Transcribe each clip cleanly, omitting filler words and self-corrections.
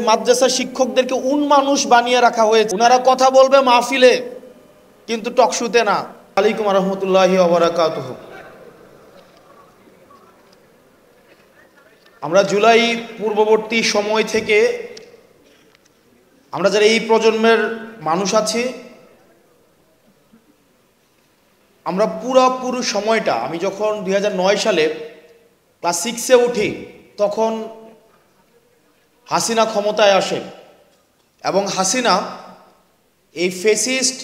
মাদ্রাসা শিক্ষকদেরকে মানুষ বানিয়ে রাখা হয়েছে। ওনারা কথা বলবে মাহফিলে, কিন্তু টকশুতে না। আলাইকুম রহমতুল্লাহি ওয়া বারাকাতুহু। আমরা জুলাই পূর্ববর্তী সময় থেকে আমরা যারা এই প্রজন্মের মানুষ আছি, আমরা পুরো সময়টা, আমি যখন 2009 সালে ক্লাস 6-এ উঠি, তখন হাসিনা ক্ষমতায় আসে এবং হাসিনা এই ফেসিস্ট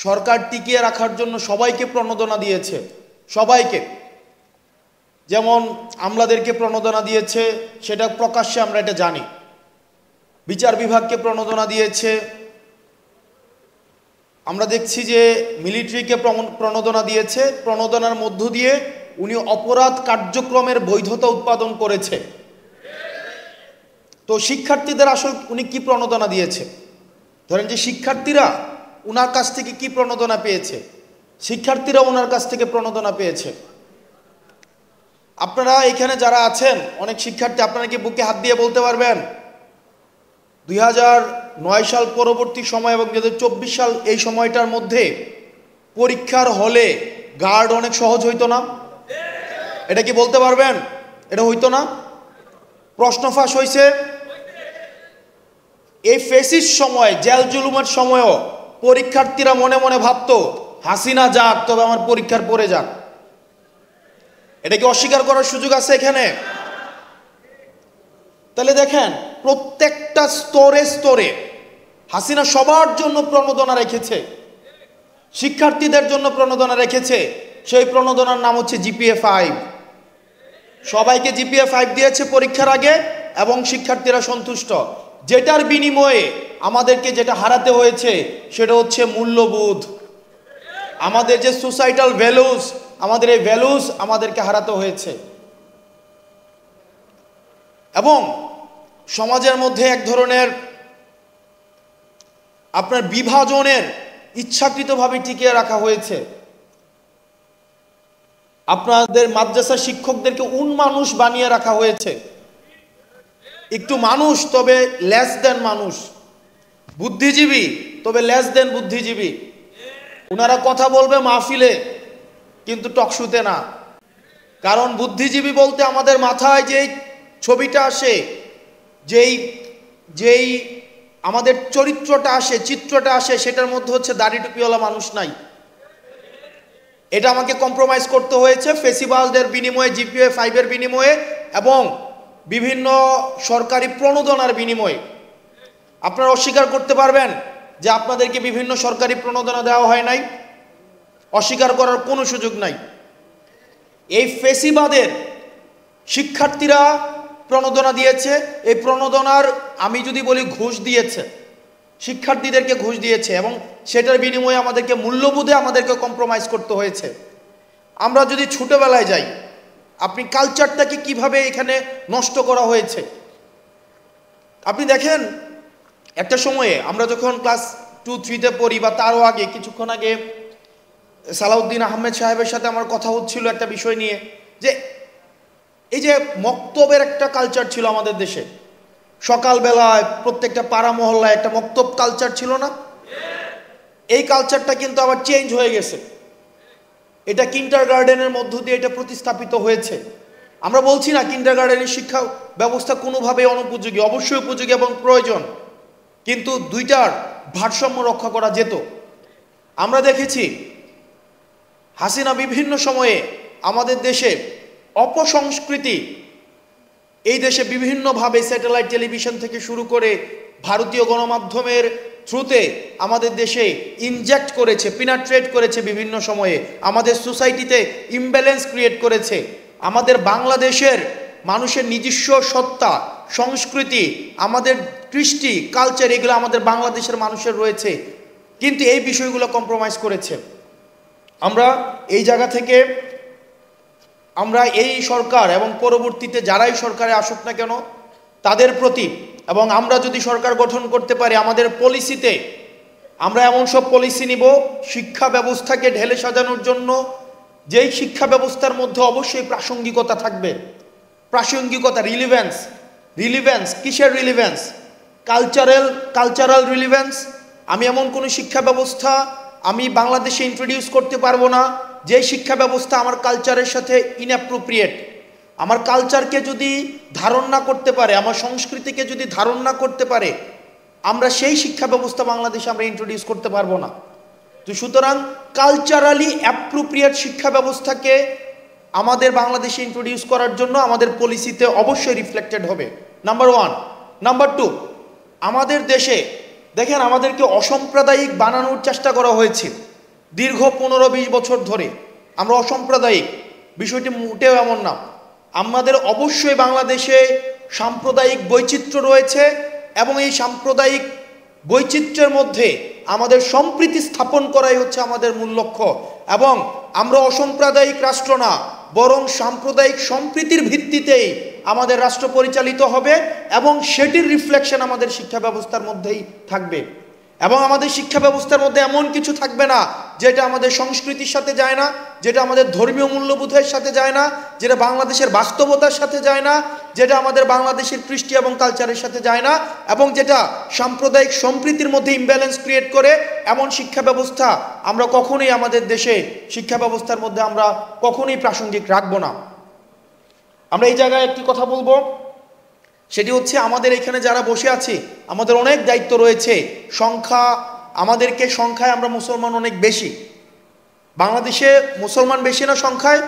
সরকার টিকিয়ে রাখার জন্য সবাইকে প্রণোদনা দিয়েছে। সবাইকে, যেমন আমলাদেরকে প্রণোদনা দিয়েছে, সেটা প্রকাশ্যে আমরা এটা জানি। বিচার বিভাগকে প্রণোদনা দিয়েছে। আমরা দেখছি যে মিলিটারিকে প্রণোদনা দিয়েছে। প্রণোদনার মধ্য দিয়ে উনি অপরাধ কার্যক্রমের বৈধতা উৎপাদন করেছে। তো শিক্ষার্থীদের আসলে উনি কি প্রণোদনা দিয়েছে? ধরেন যে শিক্ষার্থীরা উনার কাছ থেকে কি প্রণোদনা পেয়েছে? শিক্ষার্থীরা ওনার কাছ থেকে প্রণোদনা পেয়েছে। আপনারা এখানে যারা আছেন অনেক শিক্ষার্থী, আপনারা কি বুকে হাত দিয়ে বলতে পারবেন 2009 সাল পরবর্তী সময় এবং 2024 সাল এই সময়টার মধ্যে পরীক্ষার হলে গার্ড অনেক সহজ হইতো না? এটা কি বলতে পারবেন? এটা হইতো না? প্রশ্ন ফাঁস হয়েছে। এই ফেসিস সময়, জেল জুলুমের সময়ও পরীক্ষার্থীরা মনে মনে ভাবতো হাসিনা যাক, তবে আমার পরীক্ষার পরে যাক। এটা কি অস্বীকার করার সুযোগ আছে এখানে? তাহলে দেখেন, প্রত্যেকটা স্তরে স্তরে হাসিনা সবার জন্য প্রণোদনা রেখেছে, শিক্ষার্থীদের জন্য প্রণোদনা রেখেছে। সেই প্রণোদনার নাম হচ্ছে জিপিএ 5। সবাইকে জিপিএ 5 দিয়েছে পরীক্ষার আগে এবং শিক্ষার্থীরা সন্তুষ্ট। যেটার বিনিময়ে আমাদেরকে যেটা হারাতে হয়েছে সেটা হচ্ছে মূল্যবোধ। আমাদের যে সোসাইটাল ভ্যালুস, আমাদের এই ভ্যালুস আমাদেরকে হারাতে হয়েছে। এবং সমাজের মধ্যে এক ধরনের আপনার বিভাজনের ইচ্ছাকৃতভাবে টিকিয়ে রাখা হয়েছে। আপনাদের মাদ্রাসা শিক্ষকদেরকে মানুষ বানিয়ে রাখা হয়েছে। একটু মানুষ, তবে লেস দেন মানুষ। বুদ্ধিজীবী, তবে লেস দেন বুদ্ধিজীবী। ওনারা কথা বলবে মাহফিলে, কিন্তু টকশুতে না। কারণ বুদ্ধিজীবী বলতে আমাদের মাথায় যেই ছবিটা আসে, যেই আমাদের চরিত্রটা আসে, চিত্রটা আসে, সেটার মধ্যে হচ্ছে দাড়ি টুপিওয়ালা মানুষ নাই। এটা আমাকে কম্প্রোমাইজ করতে হয়েছে ফেসিবালদের বিনিময়ে, জিপিএ 5-এর বিনিময়ে এবং বিভিন্ন সরকারি প্রণোদনার বিনিময়ে। আপনারা অস্বীকার করতে পারবেন যে আপনাদেরকে বিভিন্ন সরকারি প্রণোদনা দেওয়া হয় নাই? অস্বীকার করার কোনো সুযোগ নাই। এই ফেসিবাদের শিক্ষার্থীরা প্রণোদনা দিয়েছে। এই প্রণোদনার, আমি যদি বলি, ঘুষ দিয়েছে, শিক্ষার্থীদেরকে ঘুষ দিয়েছে এবং সেটার বিনিময়ে আমাদেরকে মূল্যবোধে আমাদেরকে কম্প্রোমাইজ করতে হয়েছে। আমরা যদি ছোটবেলায় যাই, আপনি কালচারটাকে কিভাবে এখানে নষ্ট করা হয়েছে আপনি দেখেন। একটা সময়ে আমরা যখন ক্লাস 2-3-তে পড়ি বা তারও আগে, কিছুক্ষণ আগে সালাউদ্দিন আহমেদ সাহেবের সাথে আমার কথা হচ্ছিল একটা বিষয় নিয়ে, যে এই যে মক্তবের একটা কালচার ছিল আমাদের দেশে। সকালবেলায় প্রত্যেকটা পাড়া মহল্লায় একটা মক্তব কালচার ছিল না? এই কালচারটা কিন্তু আবার চেঞ্জ হয়ে গেছে। এটা কিন্ডারগার্টেনের মধ্য দিয়ে এটা প্রতিস্থাপিত হয়েছে। আমরা বলছি না কিন্ডারগার্টেনের শিক্ষা ব্যবস্থা কোনোভাবেই অনুপযোগী, অবশ্যই উপযোগী এবং প্রয়োজন, কিন্তু দুইটার ভারসাম্য রক্ষা করা যেত। আমরা দেখেছি হাসিনা বিভিন্ন সময়ে আমাদের দেশে অপসংস্কৃতি, এই দেশে বিভিন্নভাবে স্যাটেলাইট টেলিভিশন থেকে শুরু করে ভারতীয় গণমাধ্যমের থ্রুতে আমাদের দেশে ইনজেক্ট করেছে, পিনাট্রেট করেছে। বিভিন্ন সময়ে আমাদের সোসাইটিতে ইমব্যালেন্স ক্রিয়েট করেছে। আমাদের বাংলাদেশের মানুষের নিজস্ব সত্তা, সংস্কৃতি, আমাদের কৃষ্টি, কালচার, এগুলো আমাদের বাংলাদেশের মানুষের রয়েছে, কিন্তু এই বিষয়গুলো কম্প্রোমাইজ করেছে। আমরা এই জায়গা থেকে, আমরা এই সরকার এবং পরবর্তীতে যারাই সরকারে আসুক না কেন তাদের প্রতি, এবং আমরা যদি সরকার গঠন করতে পারি, আমাদের পলিসিতে আমরা এমন সব পলিসি নিব শিক্ষা ব্যবস্থাকে ঢেলে সাজানোর জন্য, যেই শিক্ষা ব্যবস্থার মধ্যে অবশ্যই প্রাসঙ্গিকতা থাকবে। প্রাসঙ্গিকতা, রিলিভেন্স। কিসের রিলিভেন্স? Cultural relevance. আমি এমন কোনো শিক্ষা ব্যবস্থা আমি বাংলাদেশে ইন্ট্রোডিউস করতে পারবো না যে শিক্ষা ব্যবস্থা আমার কালচারের সাথে ইনঅ্যাপ্রোপ্রিয়েট। আমার কালচারকে যদি ধারণ না করতে পারে, আমার সংস্কৃতিকে যদি ধারণ না করতে পারে, আমরা সেই শিক্ষা ব্যবস্থা বাংলাদেশে আমরা ইন্ট্রোডিউস করতে পারবো না। তো সুতরাং কালচারালি অ্যাপ্রোপ্রিয়েট শিক্ষা ব্যবস্থাকে আমাদের বাংলাদেশে ইন্ট্রোডিউস করার জন্য আমাদের পলিসিতে অবশ্যই রিফ্লেক্টেড হবে, নাম্বার 1। নাম্বার 2, আমাদের দেশে দেখেন আমাদেরকে অসাম্প্রদায়িক বানানোর চেষ্টা করা হয়েছে দীর্ঘ 15-20 বছর ধরে। আমরা অসাম্প্রদায়িক, বিষয়টি মোটেও এমন না। আমাদের অবশ্যই বাংলাদেশে সাম্প্রদায়িক বৈচিত্র্য রয়েছে এবং এই সাম্প্রদায়িক বৈচিত্র্যের মধ্যে আমাদের সম্প্রীতি স্থাপন করাই হচ্ছে আমাদের মূল লক্ষ্য। এবং আমরা অসাম্প্রদায়িক রাষ্ট্র না, বরং সাম্প্রদায়িক সম্প্রীতির ভিত্তিতেই আমাদের রাষ্ট্র পরিচালিত হবে এবং সেটির রিফ্লেকশন আমাদের শিক্ষা ব্যবস্থার মধ্যেই থাকবে। এবং আমাদের শিক্ষা ব্যবস্থার মধ্যে এমন কিছু থাকবে না যেটা আমাদের সংস্কৃতির সাথে যায় না, যেটা আমাদের ধর্মীয় মূল্যবোধের সাথে যায় না, যেটা বাংলাদেশের বাস্তবতার সাথে যায় না, যেটা আমাদের বাংলাদেশের কৃষ্টি এবং কালচারের সাথে যায় না, এবং যেটা সাম্প্রদায়িক সম্প্রীতির মধ্যে ইমব্যালেন্স ক্রিয়েট করে এমন শিক্ষা ব্যবস্থা আমরা কখনোই আমাদের দেশে শিক্ষা ব্যবস্থার মধ্যে আমরা কখনোই প্রাসঙ্গিক রাখবো না। আমরা এই জায়গায় একটি কথা বলবো, সেটি হচ্ছে আমাদের এখানে যারা বসে আছি আমাদের অনেক দায়িত্ব রয়েছে। আমাদেরকে সংখ্যায় আমরা মুসলমান অনেক বেশি, বাংলাদেশে মুসলমান বেশি না সংখ্যায়?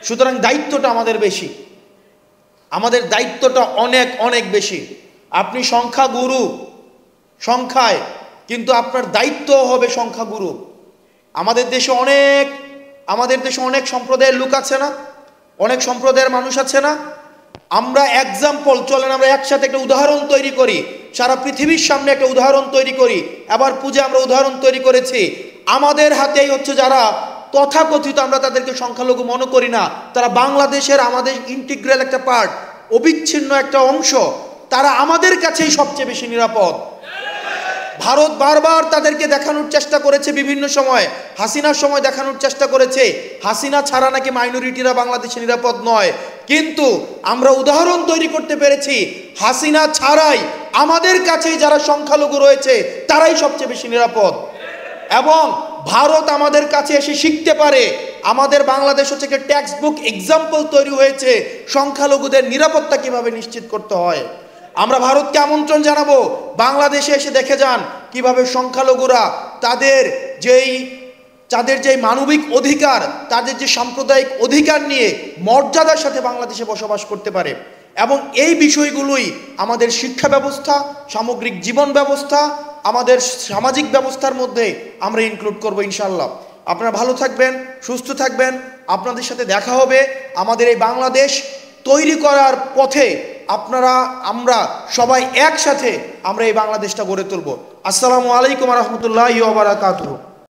সুতরাং দায়িত্বটা আমাদের বেশি, আমাদের দায়িত্বটা অনেক অনেক বেশি। আপনি সংখ্যাগুরু সংখ্যায়, কিন্তু আপনার দায়িত্ব হবে সংখ্যাগুরু। আমাদের দেশে অনেক সম্প্রদায়ের লোক আছে না, অনেক সম্প্রদায়ের মানুষ আছে না। আমরা এক্সাম্পল, চলেন আমরা একসাথে একটা উদাহরণ তৈরি করি, সারা পৃথিবীর সামনে একটা উদাহরণ তৈরি করি। এবার পূজা আমরা উদাহরণ তৈরি করেছি, আমাদের হাতেই হচ্ছে যারা তথাকথিত আমরা তাদেরকে সংখ্যালঘু মনে করি না, তারা বাংলাদেশের আমাদের ইন্টিগ্রাল একটা পার্ট, অবিচ্ছিন্ন একটা অংশ, তারা আমাদের কাছেই সবচেয়ে বেশি নিরাপদ। ভারত বারবার তাদেরকে দেখানোর চেষ্টা করেছে, বিভিন্ন সময় হাসিনার সময় দেখানোর চেষ্টা করেছে হাসিনা ছাড়া নাকি মাইনরিটিরা বাংলাদেশে নিরাপদ নয়, কিন্তু আমরা উদাহরণ তৈরি করতে পেরেছি হাসিনা ছাড়াই আমাদের কাছেই যারা সংখ্যালঘু রয়েছে তারাই সবচেয়ে বেশি নিরাপদ। এবং ভারত আমাদের কাছে এসে শিখতে পারে, আমাদের বাংলাদেশ হচ্ছে একটা টেক্সট বুক এক্সাম্পল তৈরি হয়েছে সংখ্যালঘুদের নিরাপত্তা কিভাবে নিশ্চিত করতে হয়। আমরা ভারতকে আমন্ত্রণ জানাবো, বাংলাদেশে এসে দেখে যান কিভাবে সংখ্যালঘুরা তাদের যেই মানবিক অধিকার, তাদের যে সাম্প্রদায়িক অধিকার নিয়ে মর্যাদার সাথে বাংলাদেশে বসবাস করতে পারে। এবং এই বিষয়গুলোই আমাদের শিক্ষা ব্যবস্থা, সামগ্রিক জীবন ব্যবস্থা, আমাদের সামাজিক ব্যবস্থার মধ্যে আমরা ইনক্লুড করব ইনশাআল্লাহ। আপনারা ভালো থাকবেন, সুস্থ থাকবেন, আপনাদের সাথে দেখা হবে আমাদের এই বাংলাদেশ তৈরি করার পথে। আমরা সবাই একসাথে আমরা এই বাংলাদেশটা গড়ে তুলব। আসসালামু আলাইকুম ওয়া রাহমাতুল্লাহি ওয়া বারাকাতুহু।